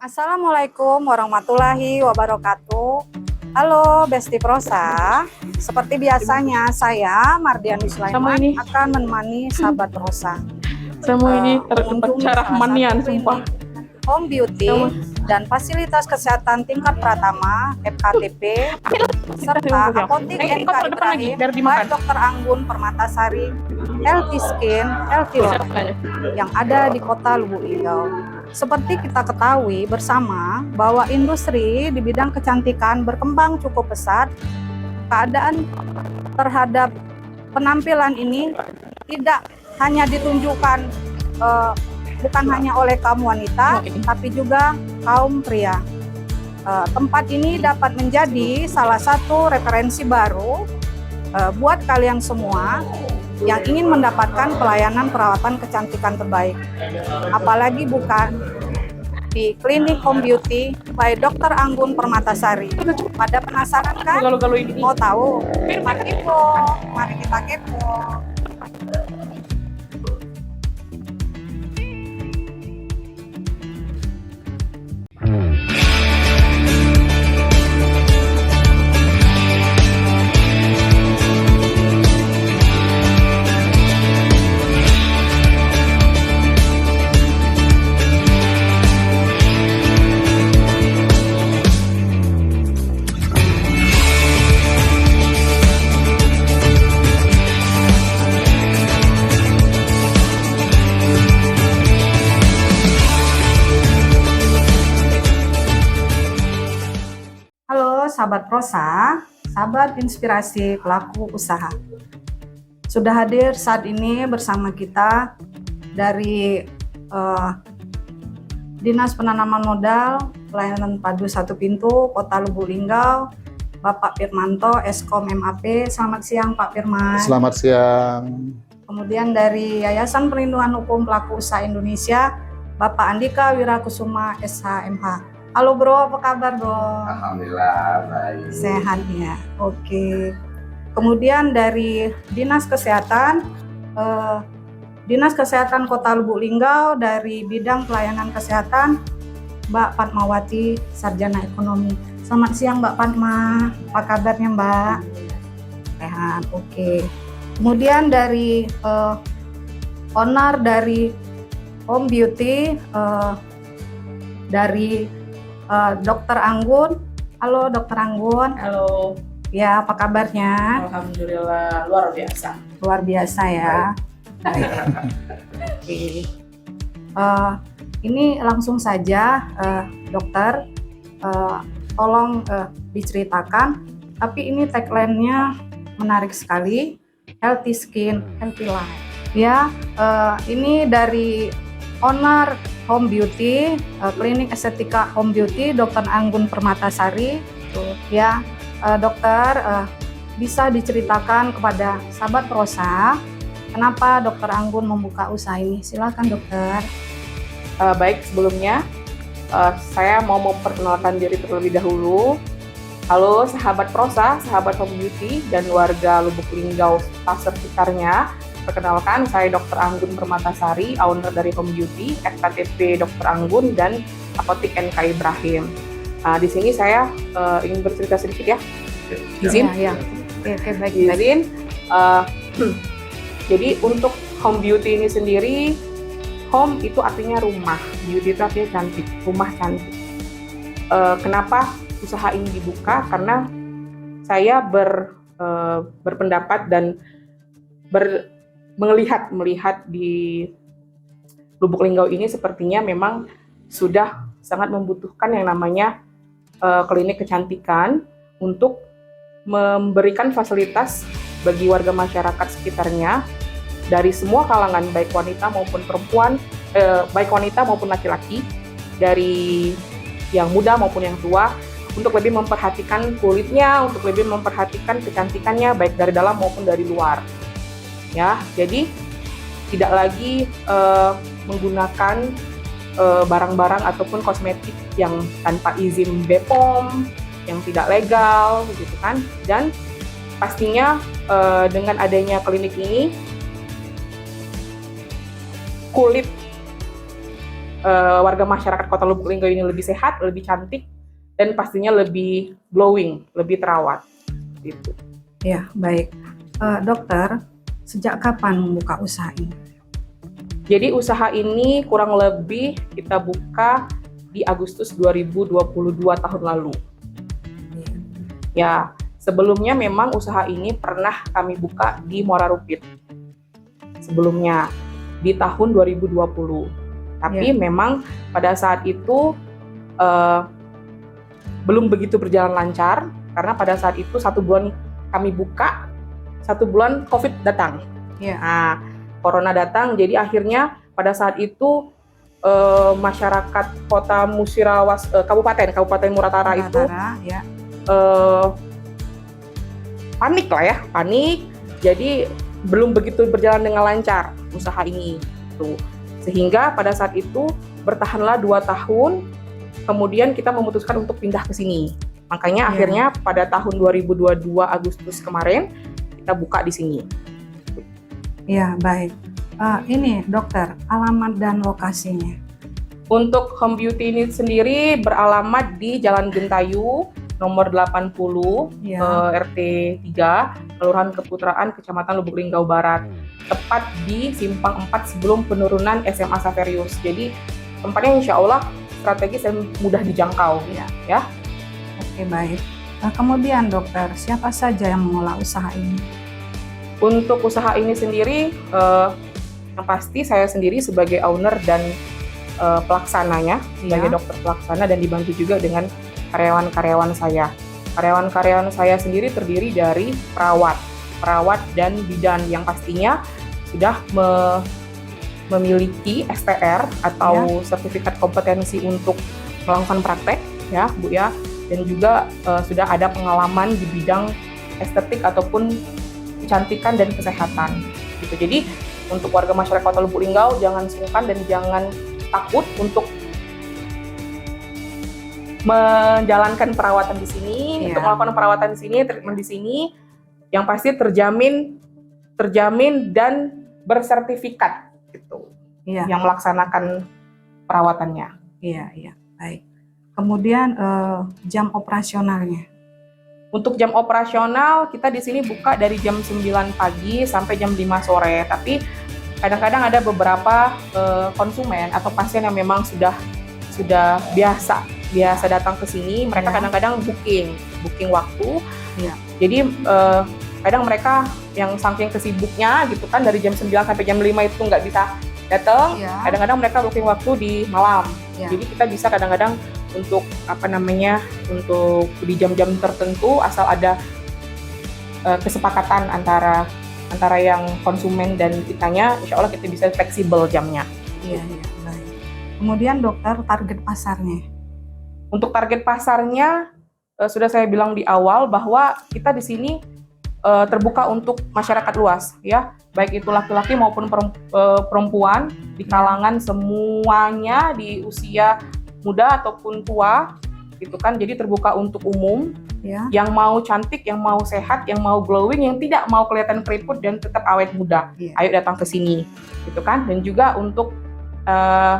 Assalamualaikum warahmatullahi wabarakatuh. Halo Besti Prosa, seperti biasanya saya Mardiani Sulaiman akan menemani sahabat Prosa. Semua ini cara manian sumpah. Home beauty dan fasilitas kesehatan tingkat pratama FKTP serta apotik NK Ibrahim by Dr. Anggun Permatasari Healthy Skin Healthy Life yang ada di Kota Lubuk Linggau. Seperti kita ketahui bersama bahwa industri di bidang kecantikan berkembang cukup pesat. Keadaan terhadap penampilan ini tidak hanya ditunjukkan bukan hanya oleh kaum wanita, tapi juga kaum pria. Tempat ini dapat menjadi salah satu referensi baru buat kalian semua yang ingin mendapatkan pelayanan perawatan kecantikan terbaik. Apalagi bukan di klinik Home Beauty by Dr. Anggun Permatasari. Pada penasaran kan? Mau tahu? Mari kita kepo. Sahabat Prosa, sahabat inspirasi pelaku usaha. Sudah hadir saat ini bersama kita dari Dinas Penanaman Modal Pelayanan Padu Satu Pintu Kota Lubuk Linggau, Bapak Firmanto, Eskom MAP. Selamat siang Pak Firman. Selamat siang. Kemudian dari Yayasan Perlindungan Hukum Pelaku Usaha Indonesia, Bapak Andika Wirakusuma SHMH. Halo bro, apa kabar bro? Alhamdulillah baik. Sehat ya, oke. Kemudian dari Dinas Kesehatan Kota Lubuk Linggau dari bidang pelayanan kesehatan, Mbak Fatmawati, Sarjana Ekonomi. Selamat siang Mbak Fatma, apa kabarnya Mbak? Sehat, oke. Kemudian dari owner dari Home Beauty dari Dr. Anggun. Halo Dr. Anggun. Halo. Ya, apa kabarnya? Alhamdulillah luar biasa. Luar biasa ya. Oke. Ini langsung saja dokter, tolong diceritakan. Tapi ini tagline-nya menarik sekali. Healthy Skin, Healthy Life. Ya, ini dari owner Home Beauty, klinik estetika Home Beauty, Dr. Anggun Permatasari. Ya, dokter, bisa diceritakan kepada sahabat Prosa, kenapa Dr. Anggun membuka usaha ini? Silakan dokter. Baik, sebelumnya saya mau memperkenalkan diri terlebih dahulu. Halo sahabat Prosa, sahabat Home Beauty, dan warga Lubuk Linggau sekitarnya. Perkenalkan, saya Dr. Anggun Permatasari, owner dari Home Beauty, FKTP Dr. Anggun, dan apotik NK Ibrahim. Di sini saya ingin bercerita sedikit ya. Izin? Ya. Oke, baik. Izin. Jadi untuk Home Beauty ini sendiri, home itu artinya rumah, beauty itu artinya cantik, rumah cantik. Kenapa usaha ini dibuka? Karena saya berpendapat dan melihat di Lubuk Linggau ini sepertinya memang sudah sangat membutuhkan yang namanya klinik kecantikan untuk memberikan fasilitas bagi warga masyarakat sekitarnya dari semua kalangan, baik wanita maupun perempuan, baik wanita maupun laki-laki, dari yang muda maupun yang tua, untuk lebih memperhatikan kulitnya, untuk lebih memperhatikan kecantikannya baik dari dalam maupun dari luar. Ya, jadi tidak lagi menggunakan barang-barang ataupun kosmetik yang tanpa izin BPOM, yang tidak legal, gitu kan. Dan pastinya dengan adanya klinik ini, kulit warga masyarakat Kota Lubuk Linggau ini lebih sehat, lebih cantik, dan pastinya lebih glowing, lebih terawat. Gitu. Ya, baik. Dokter, sejak kapan membuka usaha ini? Jadi usaha ini kurang lebih kita buka di Agustus 2022 tahun lalu. Ya, sebelumnya memang usaha ini pernah kami buka di Muara Rupit. Sebelumnya, di tahun 2020. Tapi memang pada saat itu belum begitu berjalan lancar, karena pada saat itu 1 bulan kami buka, 1 bulan COVID datang. Nah, Corona datang, jadi akhirnya pada saat itu masyarakat Kota Musirawas, Kabupaten Muratara itu panik lah ya, panik. Jadi belum begitu berjalan dengan lancar usaha ini, tuh. Sehingga pada saat itu bertahanlah 2 tahun. Kemudian kita memutuskan untuk pindah ke sini. Makanya akhirnya pada tahun 2022 Agustus kemarin kita buka di sini. Ya, baik. Ini dokter, alamat dan lokasinya. Untuk Home Beauty ini sendiri beralamat di Jalan Gentayu, nomor 80, RT 3, Kelurahan Keputraan, Kecamatan Lubuk Linggau Barat. Tepat di Simpang 4 sebelum penurunan SMA Saverius. Jadi tempatnya insya Allah strategis dan mudah dijangkau. Ya. Oke, baik. Kemudian dokter, siapa saja yang mengelola usaha ini? Untuk usaha ini sendiri, yang pasti saya sendiri sebagai owner dan pelaksananya, sebagai dokter pelaksana, dan dibantu juga dengan karyawan-karyawan saya. Karyawan-karyawan saya sendiri terdiri dari perawat dan bidan yang pastinya sudah memiliki SPR atau sertifikat kompetensi untuk melakukan praktek, ya Bu ya, dan juga sudah ada pengalaman di bidang estetik ataupun kecantikan dan kesehatan. Gitu. Jadi untuk warga masyarakat Kota Lubuk Linggau jangan sungkan dan jangan takut untuk menjalankan perawatan di sini, untuk melakukan perawatan di sini, treatment di sini, yang pasti terjamin dan bersertifikat gitu. Yang melaksanakan perawatannya. Iya, baik. Kemudian jam operasionalnya. Untuk jam operasional kita di sini buka dari jam 9 pagi sampai jam 5 sore. Tapi kadang-kadang ada beberapa konsumen atau pasien yang memang sudah biasa datang ke sini. Mereka kadang-kadang booking waktu. Jadi kadang mereka yang saking kesibuknya gitu kan, dari jam 9 sampai jam 5 itu nggak bisa datang. Kadang-kadang mereka booking waktu di malam. Jadi kita bisa kadang-kadang untuk untuk di jam-jam tertentu, asal ada kesepakatan antara yang konsumen dan kitanya, insya Allah kita bisa fleksibel jamnya. Iya, baik. Kemudian dokter, target pasarnya. Untuk target pasarnya sudah saya bilang di awal bahwa kita di sini terbuka untuk masyarakat luas, ya, baik itu laki-laki maupun perempuan, di kalangan semuanya, di usia muda ataupun tua, gitu kan. Jadi terbuka untuk umum, yang mau cantik, yang mau sehat, yang mau glowing, yang tidak mau kelihatan keriput dan tetap awet muda. Ayo datang ke sini, gitu kan. Dan juga untuk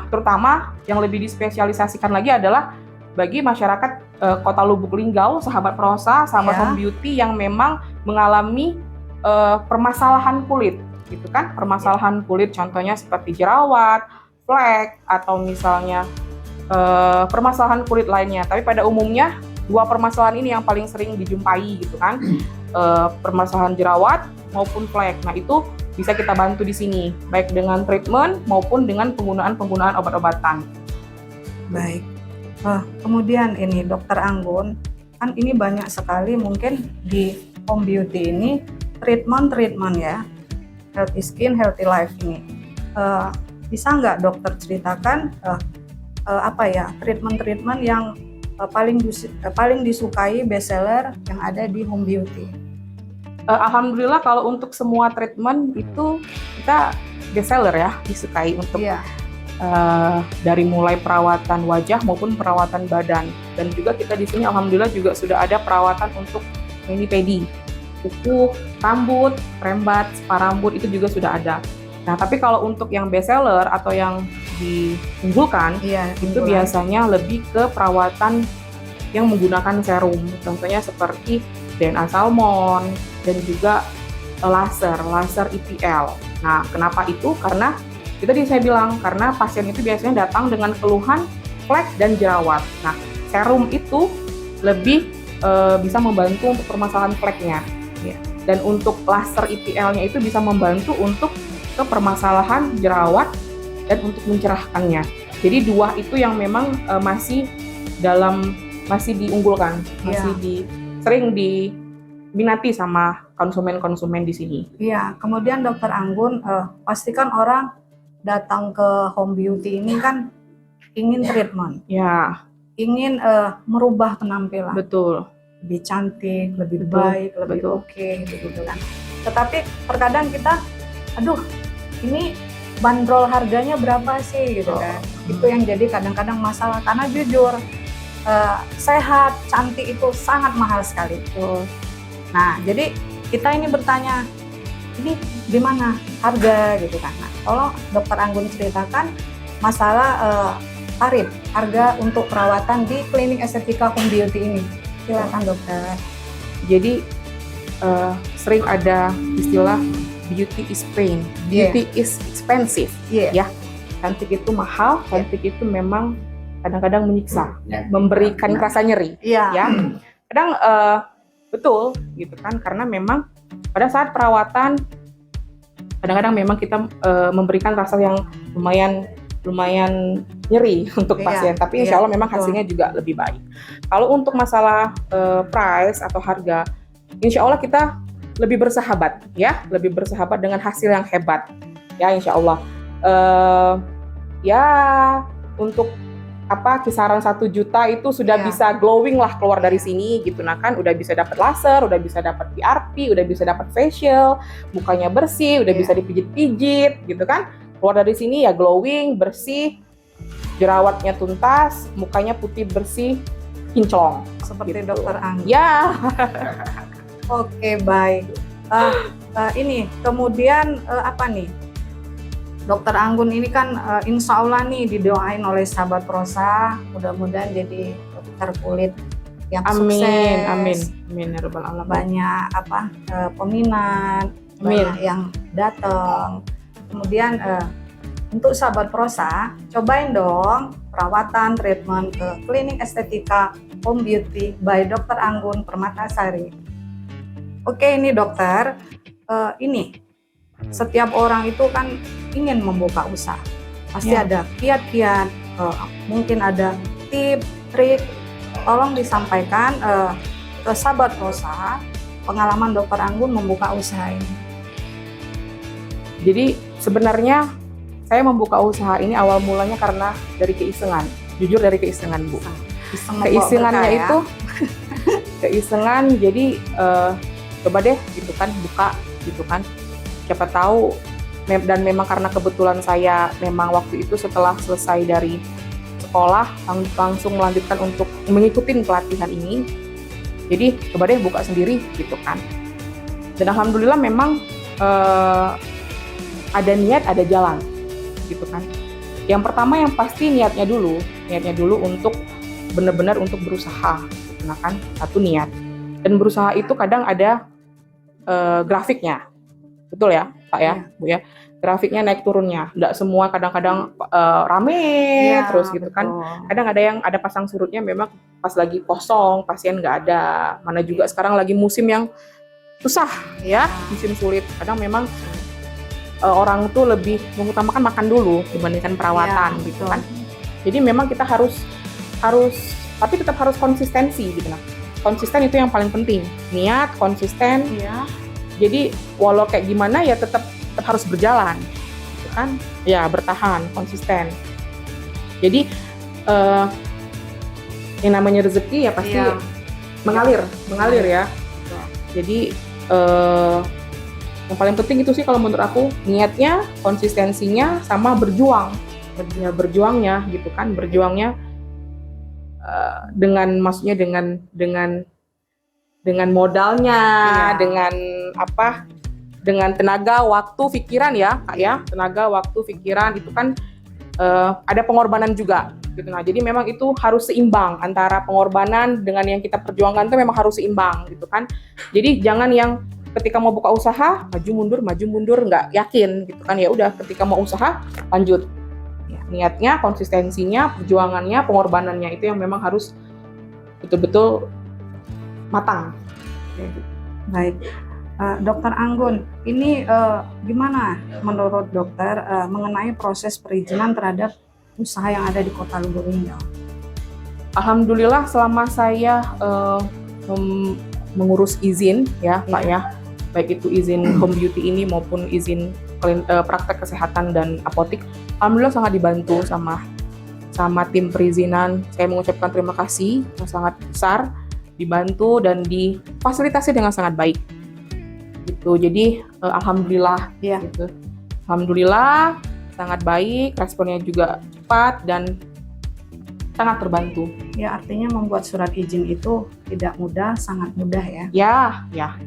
terutama yang lebih dispesialisasikan lagi adalah bagi masyarakat Kota Lubuk Linggau, sahabat Prosa, sahabat Home Beauty yang memang mengalami permasalahan kulit, gitu kan. Permasalahan kulit contohnya seperti jerawat, flek, atau misalnya permasalahan kulit lainnya. Tapi pada umumnya 2 permasalahan ini yang paling sering dijumpai, gitu kan. Permasalahan jerawat maupun flek. Nah, itu bisa kita bantu di sini, baik dengan treatment maupun dengan penggunaan obat-obatan. Baik. Kemudian ini Dokter Anggun, kan ini banyak sekali mungkin di Home Beauty ini treatment ya, healthy skin, healthy life ini. Bisa nggak dokter ceritakan treatment yang paling disukai bestseller yang ada di Home Beauty? Alhamdulillah kalau untuk semua treatment itu kita bestseller ya, disukai untuk dari mulai perawatan wajah maupun perawatan badan. Dan juga kita di sini alhamdulillah juga sudah ada perawatan untuk mani-pedi, kuku, rambut, rembat, spa rambut, itu juga sudah ada. Nah, tapi kalau untuk yang bestseller atau yang diunggulkan Iya, itu biasanya lebih ke perawatan yang menggunakan serum. Contohnya seperti DNA salmon dan juga laser IPL. Nah, kenapa itu? Karena saya bilang karena pasien itu biasanya datang dengan keluhan flek dan jerawat. Nah, serum itu lebih bisa membantu untuk permasalahan fleknya. Ya. Dan untuk laser IPL-nya itu bisa membantu untuk ke permasalahan jerawat dan untuk mencerahkannya. Jadi dua itu yang memang masih diunggulkan, sering diminati sama konsumen-konsumen di sini. Iya, kemudian Dokter Anggun, pastikan orang datang ke home beauty ini kan ingin treatment. Ya. Ingin merubah penampilan. Betul. Lebih cantik, lebih baik, lebih oke, gitu kan. Tetapi terkadang kita, aduh, ini bandrol harganya berapa sih, gitu kan. Itu yang jadi kadang-kadang masalah, karena jujur, sehat, cantik itu sangat mahal sekali. Nah, jadi kita ini bertanya, ini gimana harga, gitu kan. Nah, tolong Dokter Anggun ceritakan masalah tarif, harga untuk perawatan di klinik estetika home beauty ini. Silakan dokter. Jadi sering ada istilah beauty is pain, beauty is expensive, ya. Cantik itu mahal, cantik itu memang kadang-kadang menyiksa, memberikan rasa nyeri, ya. Kadang betul, gitu kan? Karena memang pada saat perawatan kadang-kadang memang kita memberikan rasa yang lumayan nyeri untuk pasien, tapi insya Allah memang hasilnya juga lebih baik. Kalau untuk masalah price atau harga, insya Allah kita lebih bersahabat, ya, lebih bersahabat dengan hasil yang hebat, ya, insya Allah. Ya, untuk kisaran 1 juta itu sudah bisa glowing lah keluar dari sini, gitu. Nah kan, udah bisa dapat laser, udah bisa dapat PRP, udah bisa dapat facial, mukanya bersih, udah bisa dipijit-pijit, gitu kan. Keluar dari sini ya glowing, bersih, jerawatnya tuntas, mukanya putih bersih, kinclong. Seperti gitu. Dokter Anggun. Ya. Oke, baik. Ini kemudian apa nih? Dokter Anggun ini kan insya Allah nih didoain oleh sahabat Prosa, mudah-mudahan jadi dokter kulit yang sukses. Amin ya rabbal alamin. Banyak peminat, banyak yang datang. Kemudian untuk sahabat Prosa, cobain dong perawatan treatment ke klinik estetika home beauty by Dokter Anggun Permatasari. Oke, ini dokter, ini setiap orang itu kan ingin membuka usaha, pasti ada kiat-kiat, mungkin ada tip, trik. Tolong disampaikan ke sahabat Prosa pengalaman Dokter Anggun membuka usaha ini. Jadi sebenarnya saya membuka usaha ini awal mulanya karena dari keisengan, jujur dari keisengan, Bu. Keisengannya itu keisengan, jadi coba deh gitu kan buka gitu kan, siapa tahu. Dan memang karena kebetulan saya memang waktu itu setelah selesai dari sekolah langsung melanjutkan untuk mengikuti pelatihan ini, jadi coba deh buka sendiri gitu kan. Dan alhamdulillah memang ada niat, ada jalan, gitu kan. Yang pertama yang pasti niatnya dulu untuk benar-benar untuk berusaha, gitu kan. Satu niat. Dan berusaha itu kadang ada grafiknya, betul ya, Pak ya, Bu ya. Grafiknya naik turunnya, nggak semua kadang-kadang rame terus gitu kan. Kadang ada pasang surutnya, memang pas lagi kosong pasien nggak ada. Mana juga sekarang lagi musim yang susah ya, musim sulit. Kadang memang orang tuh lebih mengutamakan makan dulu dibandingkan perawatan gitu kan. Jadi memang kita harus tapi tetap harus konsistensi gitu. Nah, konsisten itu yang paling penting. Niat, konsisten. Jadi walau kayak gimana ya tetap harus berjalan gitu kan. Ya, bertahan, konsisten. Jadi yang namanya rezeki ya pasti mengalir ya. Jadi yang paling penting itu sih kalau menurut aku, niatnya, konsistensinya, sama berjuangnya gitu kan, berjuangnya dengan maksudnya dengan modalnya, dengan tenaga, waktu, pikiran ya Kak ya, tenaga, waktu, pikiran itu kan ada pengorbanan juga gitu. Nah, jadi memang itu harus seimbang antara pengorbanan dengan yang kita perjuangkan itu memang harus seimbang gitu kan. Jadi jangan yang ketika mau buka usaha maju mundur nggak yakin gitu kan. Ya udah, ketika mau usaha lanjut. Ya, niatnya, konsistensinya, perjuangannya, pengorbanannya itu yang memang harus betul-betul matang. Baik. Dokter Anggun, ini gimana menurut dokter mengenai proses perizinan terhadap usaha yang ada di Kota Lubuk Linggau? Alhamdulillah selama saya mengurus izin ya Pak ya, baik itu izin home beauty ini maupun izin praktek kesehatan dan apotik, alhamdulillah sangat dibantu sama tim perizinan. Saya mengucapkan terima kasih yang sangat besar, dibantu dan difasilitasi dengan sangat baik. Gitu. Jadi alhamdulillah Ya. gitu. Alhamdulillah sangat baik, responnya juga cepat dan sangat terbantu. Ya, artinya membuat surat izin itu tidak mudah, sangat mudah ya. Ya.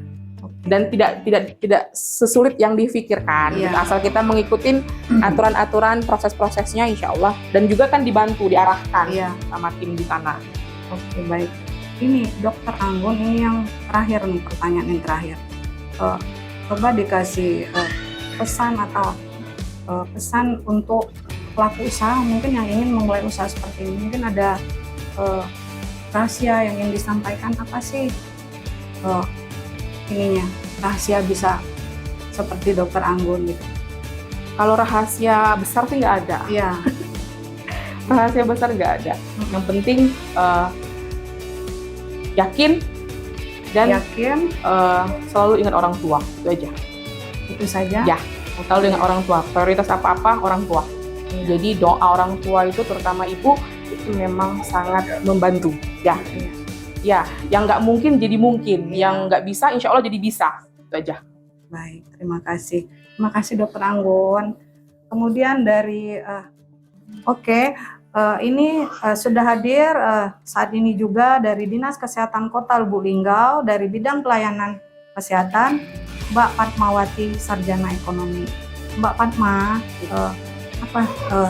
Dan tidak sesulit yang difikirkan. Iya. Gitu. Asal kita mengikuti aturan-aturan, proses-prosesnya, insya Allah. Dan juga kan dibantu, diarahkan Iya. sama tim di sana. Oke, baik. Ini Dokter Anggun, ini yang terakhir nih, pertanyaan yang terakhir. Coba dikasih pesan atau pesan untuk pelaku usaha mungkin yang ingin memulai usaha seperti ini. Mungkin ada rahasia yang ingin disampaikan, apa sih ininya rahasia bisa seperti Dokter Anggun gitu? Kalau rahasia besar sih nggak ada. Iya. Rahasia besar nggak ada. Yang penting yakin dan Yakin, selalu ingat orang tua, itu aja. itu saja. Ya, selalu ingat orang tua. Prioritas apa-apa orang tua. Jadi doa orang tua itu, terutama ibu, itu memang sangat membantu. Ya, yang nggak mungkin jadi mungkin, yang nggak bisa insya Allah jadi bisa. Itu aja. Baik, terima kasih. Terima kasih Dokter Anggun. Kemudian dari ini sudah hadir saat ini juga dari Dinas Kesehatan Kota Lubuk Linggau dari bidang pelayanan kesehatan, Mbak Fatmawati, Sarjana Ekonomi. Mbak Fatma, apa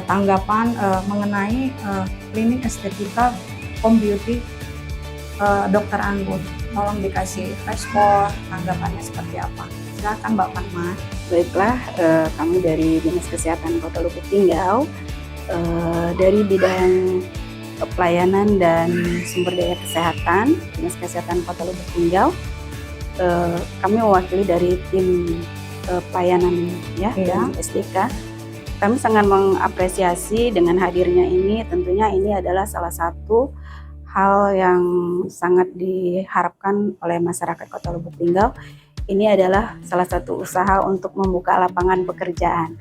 tanggapan mengenai klinik estetika home beauty Dokter Anggun? Tolong dikasih respon, tanggapannya seperti apa? Silakan Mbak Fatma. Baiklah, kami dari Dinas Kesehatan Kota Lubuk Linggau dari bidang pelayanan dan sumber daya kesehatan Dinas Kesehatan Kota Lubuk Linggau, kami mewakili dari tim pelayanan ya dan SDK. Kami sangat mengapresiasi dengan hadirnya ini. Tentunya ini adalah salah satu hal yang sangat diharapkan oleh masyarakat Kota Lubuk Linggau. Ini adalah salah satu usaha untuk membuka lapangan pekerjaan.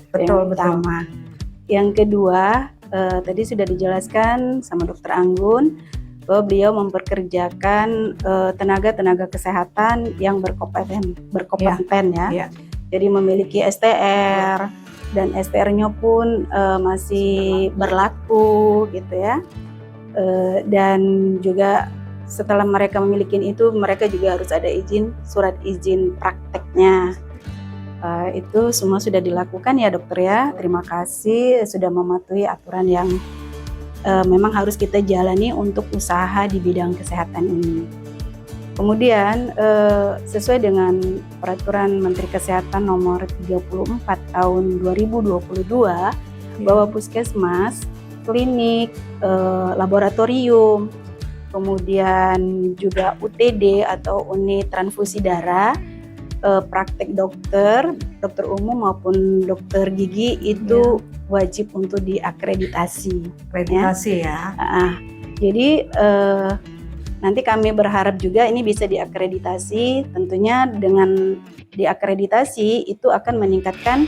Betul. Yang kedua, tadi sudah dijelaskan sama Dokter Anggun bahwa beliau memperkerjakan tenaga-tenaga kesehatan yang berkompeten ya. Jadi memiliki STR dan STR-nya pun masih berlaku gitu ya. Dan juga setelah mereka memiliki itu, mereka juga harus ada surat izin prakteknya. Itu semua sudah dilakukan ya dokter ya. Terima kasih sudah mematuhi aturan yang memang harus kita jalani untuk usaha di bidang kesehatan ini. Kemudian sesuai dengan peraturan Menteri Kesehatan nomor 34 tahun 2022 bahwa puskesmas, klinik, laboratorium, kemudian juga UTD atau unit transfusi darah, praktek dokter umum maupun dokter gigi itu wajib untuk diakreditasi. Ya. Jadi nanti kami berharap juga ini bisa diakreditasi. Tentunya dengan diakreditasi itu akan meningkatkan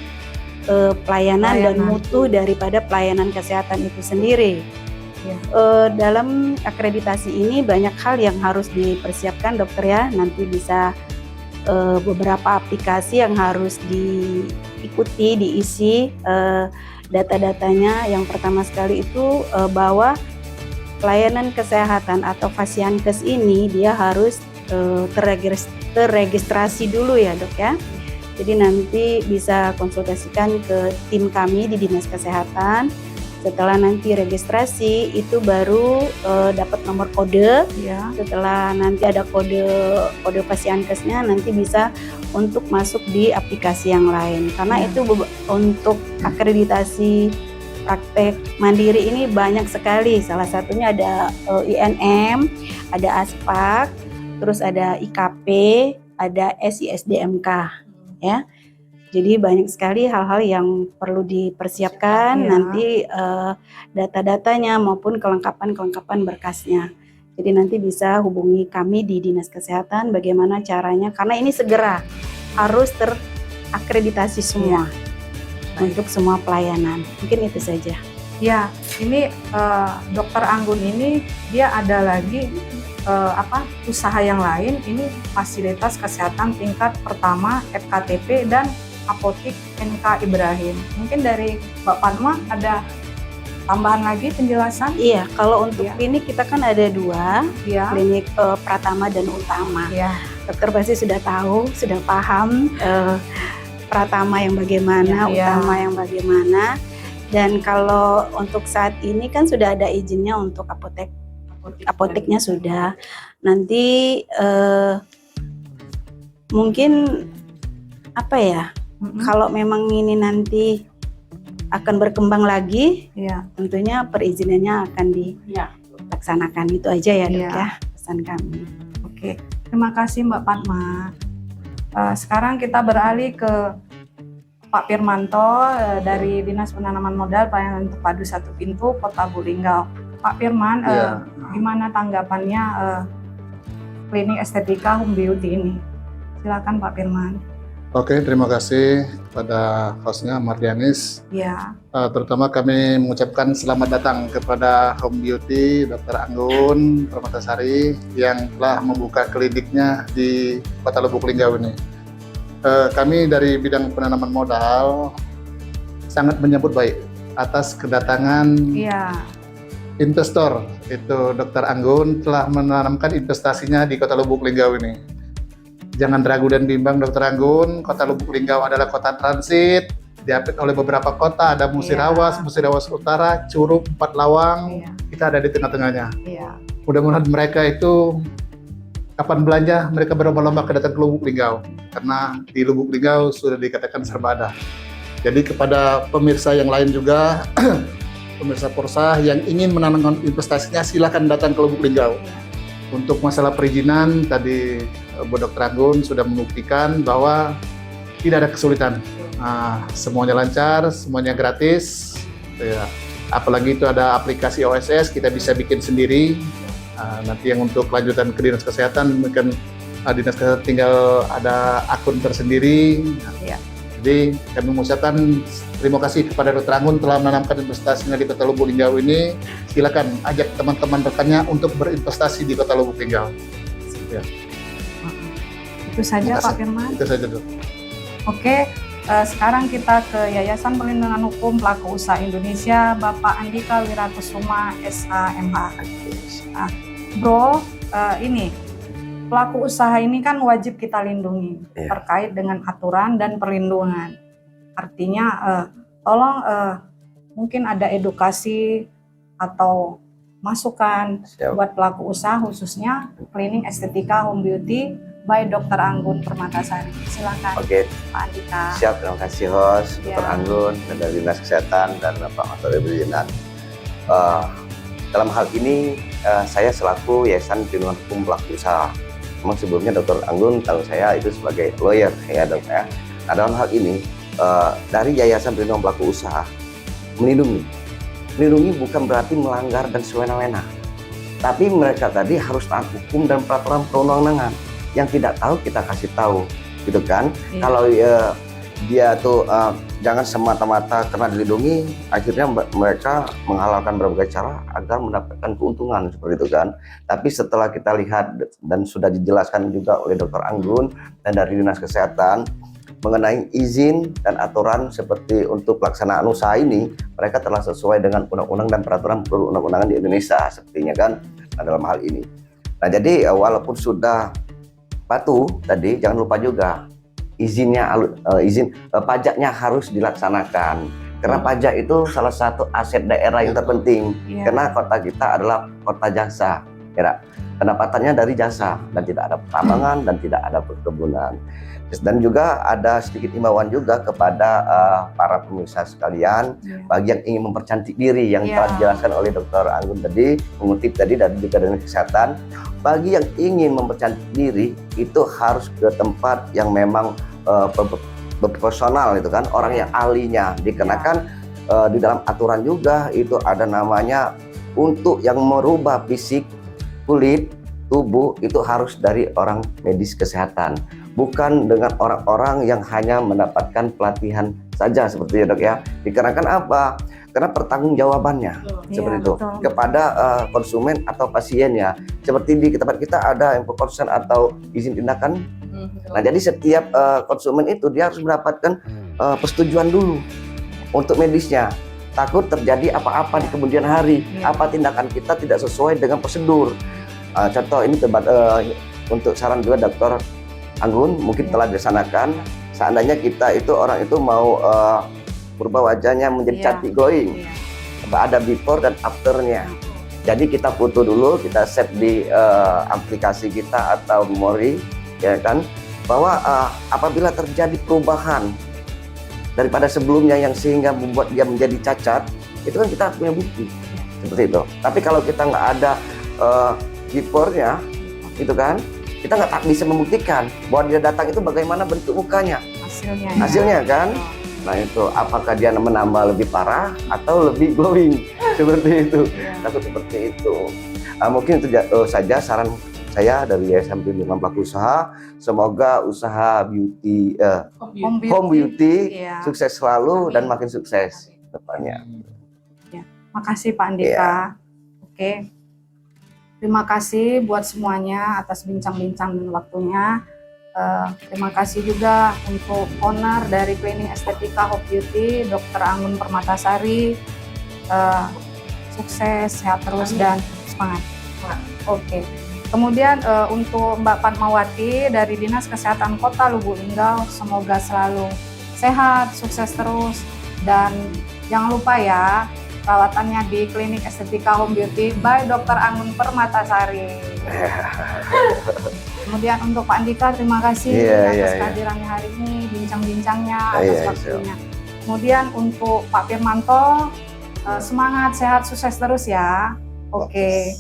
pelayanan dan mutu daripada pelayanan kesehatan itu sendiri. Dalam akreditasi ini banyak hal yang harus dipersiapkan dokter ya. Nanti bisa beberapa aplikasi yang harus diikuti, diisi data-datanya. Yang pertama sekali itu bahwa pelayanan kesehatan atau Fasiankes ini dia harus terregistrasi dulu ya dok ya. Jadi nanti bisa konsultasikan ke tim kami di Dinas Kesehatan. Setelah nanti registrasi itu baru dapat nomor kode. Ya. Setelah nanti ada kode Pasienkesnya, nanti bisa untuk masuk di aplikasi yang lain. Karena Ya. itu untuk akreditasi praktek mandiri ini banyak sekali. Salah satunya ada INM, ada ASPAK, terus ada IKP, ada SISDMK, ya. Jadi banyak sekali hal-hal yang perlu dipersiapkan Iya. nanti data-datanya maupun kelengkapan berkasnya. Jadi nanti bisa hubungi kami di Dinas Kesehatan bagaimana caranya, karena ini segera harus terakreditasi semua untuk semua pelayanan. Mungkin itu saja. Ya, ini Dokter Anggun ini dia ada lagi usaha yang lain. Ini fasilitas kesehatan tingkat pertama FKTP dan Apotik NK Ibrahim. Mungkin dari Mbak Padma ada tambahan lagi penjelasan? Iya, kalau untuk Iya. klinik kita kan ada 2, Ya. klinik Pratama dan Utama. Ya. Dokter pasti sudah tahu, sudah paham Pratama yang bagaimana, Iya. Utama yang bagaimana. Dan kalau untuk saat ini kan sudah ada izinnya untuk apoteknya sudah. Nanti mungkin apa ya? Kalau memang ini nanti akan berkembang lagi, Iya. tentunya perizinannya akan Ya. dilaksanakan. Itu aja ya Dok Iya. ya pesan kami. Oke, terima kasih Mbak Padma. Sekarang kita beralih ke Pak Firmanto dari Dinas Penanaman Modal Pelayanan Terpadu Satu Pintu Kota Lubuk Linggau. Pak Firman, Iya. gimana tanggapannya klinik estetika home beauty ini? Silakan Pak Firman. Oke, terima kasih kepada hostnya Mardianis. Ya. Terutama kami mengucapkan selamat datang kepada Home Beauty Dr. Anggun Permatasari yang telah membuka kliniknya di Kota Lubuk Linggau ini. Kami dari bidang penanaman modal sangat menyambut baik atas kedatangan Iya. investor. Itu Dr. Anggun telah menanamkan investasinya di Kota Lubuk Linggau ini. Jangan ragu dan bimbang Dr. Anggun, Kota Lubuk Linggau adalah kota transit, diapit oleh beberapa kota, ada Musirawas, Musirawas Utara, Curug, Empat Lawang, Iya. kita ada di tengah-tengahnya. Iya. Mudah-mudahan mereka itu kapan belanja, mereka berlomba-lomba ke datang ke Lubuk Linggau, karena di Lubuk Linggau sudah dikatakan serba ada. Jadi kepada pemirsa yang lain juga, pemirsa Porsa yang ingin menanamkan investasinya, silakan datang ke Lubuk Linggau. Untuk masalah perizinan, tadi Bu Dr. Anggun sudah membuktikan bahwa tidak ada kesulitan. Semuanya lancar, semuanya gratis. Ya. Apalagi itu ada aplikasi OSS, kita bisa bikin sendiri. Nanti yang untuk lanjutan ke Dinas Kesehatan, mungkin Dinas Kesehatan tinggal ada akun tersendiri. Iya. Jadi kami mengucapkan terima kasih kepada Dr. Anggun telah menanamkan investasinya di Kota Lubuk Linggau ini. Silakan ajak teman-teman rekannya untuk berinvestasi di Kota Lubuk Linggau. Ya. Itu saja Terima kasih. Pak Firman. Itu saja dulu. Oke, sekarang kita ke Yayasan Perlindungan Hukum Pelaku Usaha Indonesia, Bapak Andika Wirakusuma, SHMH. Bro, ini pelaku usaha ini kan wajib kita lindungi terkait dengan aturan dan perlindungan. Artinya, tolong mungkin ada edukasi atau masukan buat pelaku usaha, khususnya klinik estetika home beauty by Dr. Anggun Permatasari. Silakan. Oke, Pak Andika. siap. Terima kasih host, Dr. Ya. Anggun, dan dari Dinas Kesehatan dan Pak Master Perizinan. Dalam hal ini, saya selaku Yayasan Perlindungan Hukum Pelaku Usaha. Memang sebelumnya Dr. Anggun tahu saya itu sebagai lawyer, ya dok ya. Nah, dalam hal ini, dari Yayasan Perlindungan Pelaku Usaha, melindungi bukan berarti melanggar dan sewenang-wenang. Tapi mereka tadi harus taat hukum dan peraturan perundang-undangan. Yang tidak tahu kita kasih tahu, gitu kan? Iya. Kalau dia tuh jangan semata-mata karena dilindungi, akhirnya mereka menghalalkan berbagai cara agar mendapatkan keuntungan seperti itu kan. Tapi setelah kita lihat dan sudah dijelaskan juga oleh Dr. Anggun dan dari Dinas Kesehatan mengenai izin dan aturan seperti untuk pelaksanaan usaha ini, mereka telah sesuai dengan undang-undang dan peraturan perundang-undangan di Indonesia sepertinya kan. Nah, dalam hal ini. Nah, jadi walaupun sudah patuh tadi, jangan lupa juga pajaknya harus dilaksanakan. Karena pajak itu salah satu aset daerah yang terpenting. Iya. Karena kota kita adalah kota jasa, ya. Pendapatannya dari jasa dan tidak ada pertambangan dan tidak ada perkebunan. Dan juga ada sedikit imbauan juga kepada para pemirsa sekalian, bagi yang ingin mempercantik diri yang telah dijelaskan oleh Dr. Anggun tadi, mengutip tadi dari juga Dinas Kesehatan, bagi yang ingin mempercantik diri itu harus ke tempat yang memang profesional itu kan, orang yang ahlinya, dikenakan di dalam aturan juga itu ada namanya untuk yang merubah fisik kulit tubuh itu harus dari orang medis kesehatan, bukan dengan orang-orang yang hanya mendapatkan pelatihan saja seperti itu, Dok, ya. Dikarenakan apa? Karena pertanggungjawabannya seperti itu kepada konsumen atau pasiennya. Seperti di tempat kita ada info konsen atau izin tindakan. Nah, jadi setiap konsumen itu dia harus mendapatkan persetujuan dulu untuk medisnya. Takut terjadi apa-apa di kemudian hari, apa tindakan kita tidak sesuai dengan prosedur. Contoh ini untuk saran juga Dr. Anggun mungkin telah dilaksanakan. Seandainya kita itu orang itu mau berubah wajahnya menjadi cantik glowing, ada before dan afternya. Jadi kita foto dulu, kita save di aplikasi kita atau memori, ya kan, bahwa apabila terjadi perubahan daripada sebelumnya yang sehingga membuat dia menjadi cacat, itu kan kita punya bukti seperti itu. Tapi kalau kita nggak ada before-nya, gitu kan, kita nggak bisa membuktikan bahwa dia datang itu bagaimana bentuk mukanya, hasilnya kan. Nah itu apakah dia menambah lebih parah atau lebih glowing seperti itu. Takut seperti itu. Mungkin itu saja saran saya dari Yayasan Perlindungan Pelaku Usaha. Semoga usaha beauty home beauty sukses selalu dan makin sukses depannya. Makasih Pak Andika. Oke. Terima kasih buat semuanya atas bincang-bincang dan waktunya. Terima kasih juga untuk owner dari Klinik Estetika Home Beauty, Dr. Anggun Permatasari. Sukses, sehat terus dan semangat. Oke. Kemudian untuk Mbak Fatmawati dari Dinas Kesehatan Kota Lubuk Linggau, semoga selalu sehat, sukses terus, dan jangan lupa ya, perawatannya di Klinik Estetika Home Beauty by Dr. Anggun Permatasari. Kemudian untuk Pak Andika, terima kasih atas kehadirannya hari ini, bincang-bincangnya, atas waktunya. Kemudian untuk Pak Firmanto, semangat, sehat, sukses terus ya. Oke.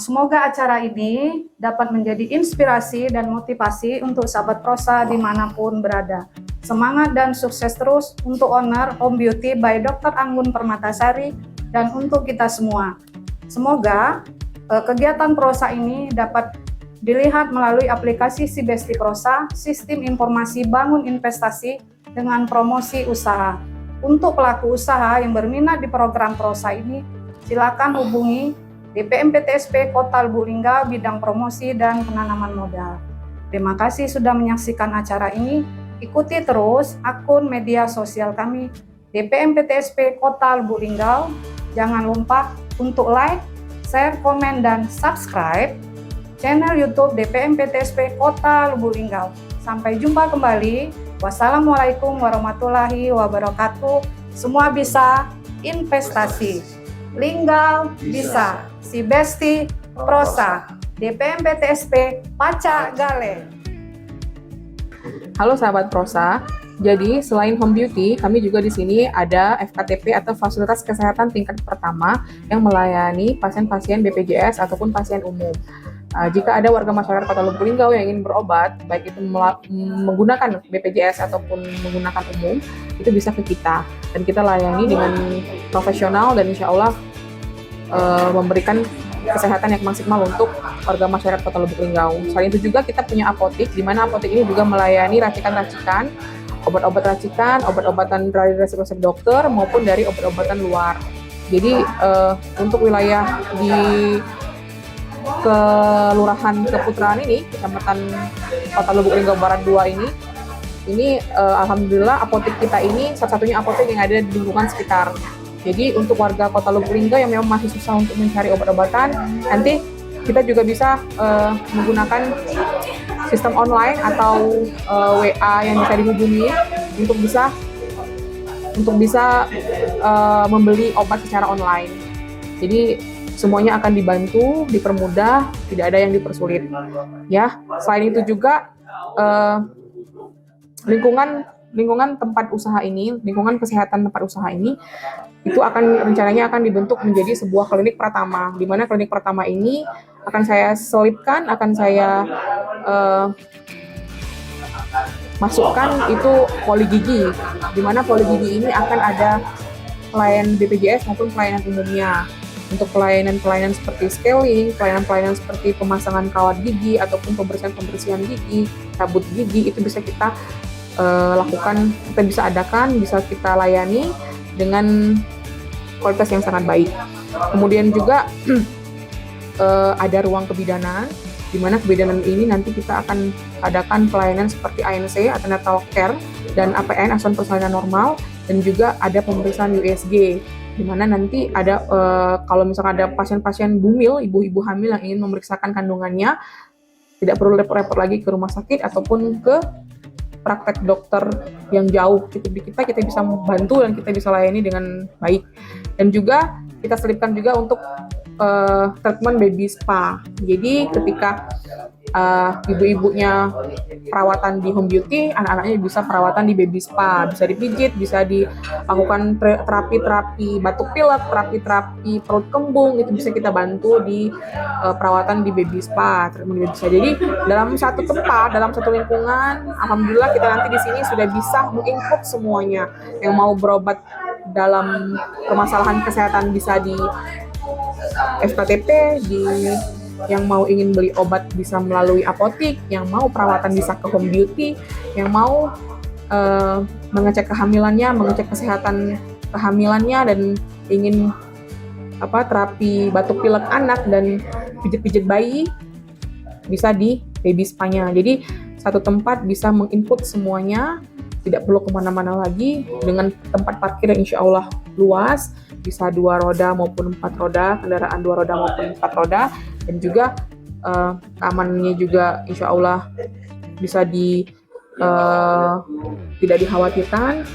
Semoga acara ini dapat menjadi inspirasi dan motivasi untuk sahabat prosa dimanapun berada. Semangat dan sukses terus untuk owner Home Beauty by Dr. Anggun Permatasari dan untuk kita semua. Semoga kegiatan prosa ini dapat dilihat melalui aplikasi Si Besti Prosa, sistem informasi bangun investasi dengan promosi usaha. Untuk pelaku usaha yang berminat di program prosa ini, silakan hubungi DPMPTSP Kota Lubuk Linggau bidang promosi dan penanaman modal. Terima kasih sudah menyaksikan acara ini. Ikuti terus akun media sosial kami DPMPTSP Kota Lubuk Linggau. Jangan lupa untuk like, share, komen, dan subscribe channel YouTube DPMPTSP Kota Lubuk Linggau. Sampai jumpa kembali. Wassalamualaikum warahmatullahi wabarakatuh. Semua bisa investasi. Linggau bisa. Si Besti Prosa. DPMPTSP Pacak Gale. Halo sahabat prosa. Jadi selain home beauty, kami juga di sini ada FKTP atau fasilitas kesehatan tingkat pertama yang melayani pasien-pasien BPJS ataupun pasien umum. Jika ada warga masyarakat Kota Lubuk Linggau yang ingin berobat, baik itu menggunakan BPJS ataupun menggunakan umum, itu bisa ke kita. Dan kita layani dengan profesional dan insya Allah memberikan kesehatan yang maksimal untuk warga masyarakat Kota Lubuk Linggau. Selain itu juga kita punya apotik, di mana apotik ini juga melayani racikan-racikan, obat-obat racikan, obat-obatan dari resep-resep dokter maupun dari obat-obatan luar. Jadi untuk wilayah di Kelurahan Keputraan ini, Kecamatan Kota Lubuk Linggau Barat 2 ini alhamdulillah apotik kita ini satu-satunya apotik yang ada di lingkungan sekitar. Jadi untuk warga Kota Lubuk Linggau yang memang masih susah untuk mencari obat-obatan, nanti kita juga bisa menggunakan sistem online atau WA yang bisa dihubungi untuk bisa membeli obat secara online. Jadi semuanya akan dibantu, dipermudah, tidak ada yang dipersulit. Ya, selain itu juga lingkungan tempat usaha ini, lingkungan kesehatan tempat usaha ini itu rencananya akan dibentuk menjadi sebuah klinik pratama, di mana klinik pratama ini akan saya selipkan, akan saya masukkan itu poli gigi, di mana poli gigi ini akan ada pelayanan BPJS maupun pelayanan umumnya. Untuk pelayanan-pelayanan seperti scaling, pelayanan-pelayanan seperti pemasangan kawat gigi ataupun pembersihan gigi, cabut gigi, itu bisa kita lakukan, kita bisa adakan, bisa kita layani dengan kualitas yang sangat baik. Kemudian juga ada ruang kebidanan, di mana kebidanan ini nanti kita akan adakan pelayanan seperti ANC, antenatal care, dan APN, asuhan persalinan normal, dan juga ada pemeriksaan USG, di mana nanti ada kalau misalkan ada pasien-pasien bumil, ibu-ibu hamil yang ingin memeriksakan kandungannya, tidak perlu repot-repot lagi ke rumah sakit ataupun ke praktek dokter yang jauh. Kita bisa membantu dan kita bisa layani dengan baik. Dan juga kita selipkan juga untuk treatment baby spa. Jadi ketika ibu-ibunya perawatan di home beauty, anak-anaknya bisa perawatan di baby spa, bisa dipijit, bisa dilakukan terapi-terapi batuk pilek, terapi-terapi perut kembung, itu bisa kita bantu di perawatan di baby spa, treatment baby spa. Jadi dalam satu tempat, dalam satu lingkungan, alhamdulillah kita nanti di sini sudah bisa menginput semuanya. Yang mau berobat dalam permasalahan kesehatan bisa di FKTP, yang mau ingin beli obat bisa melalui apotik, yang mau perawatan bisa ke home beauty, yang mau mengecek kehamilannya, mengecek kesehatan kehamilannya, dan ingin terapi batuk pilek anak dan pijit-pijit bayi bisa di baby spa-nya. Jadi satu tempat bisa menginput semuanya, tidak perlu kemana-mana lagi, dengan tempat parkir yang insya Allah luas, bisa 2 roda maupun 4 roda, kendaraan 2 roda maupun 4 roda, dan juga keamanannya juga insya Allah bisa tidak dikhawatirkan.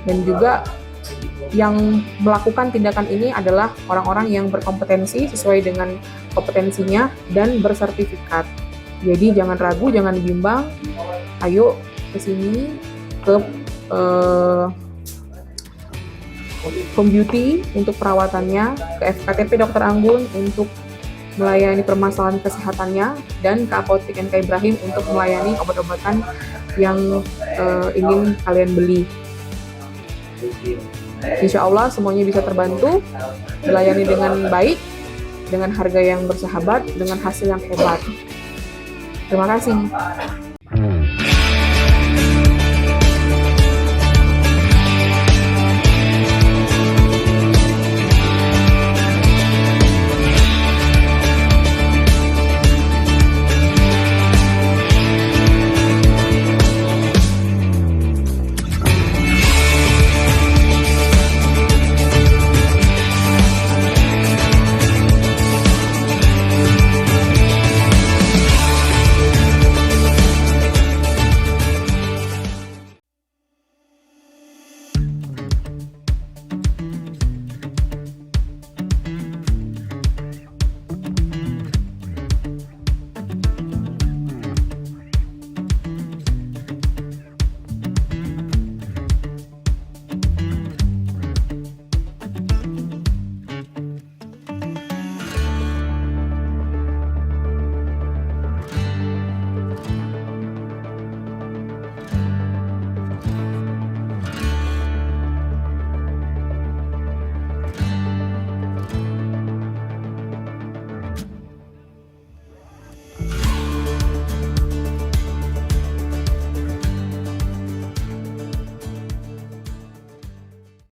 Dan juga yang melakukan tindakan ini adalah orang-orang yang berkompetensi sesuai dengan kompetensinya dan bersertifikat. Jadi jangan ragu, jangan bimbang, ayo ke sini, ke home beauty untuk perawatannya, ke FKTP Dr. Anggun untuk melayani permasalahan kesehatannya, dan ke Apotek NK Ibrahim untuk melayani obat-obatan yang ingin kalian beli. Insya Allah semuanya bisa terbantu, dilayani dengan baik, dengan harga yang bersahabat, dengan hasil yang hebat. Terima kasih.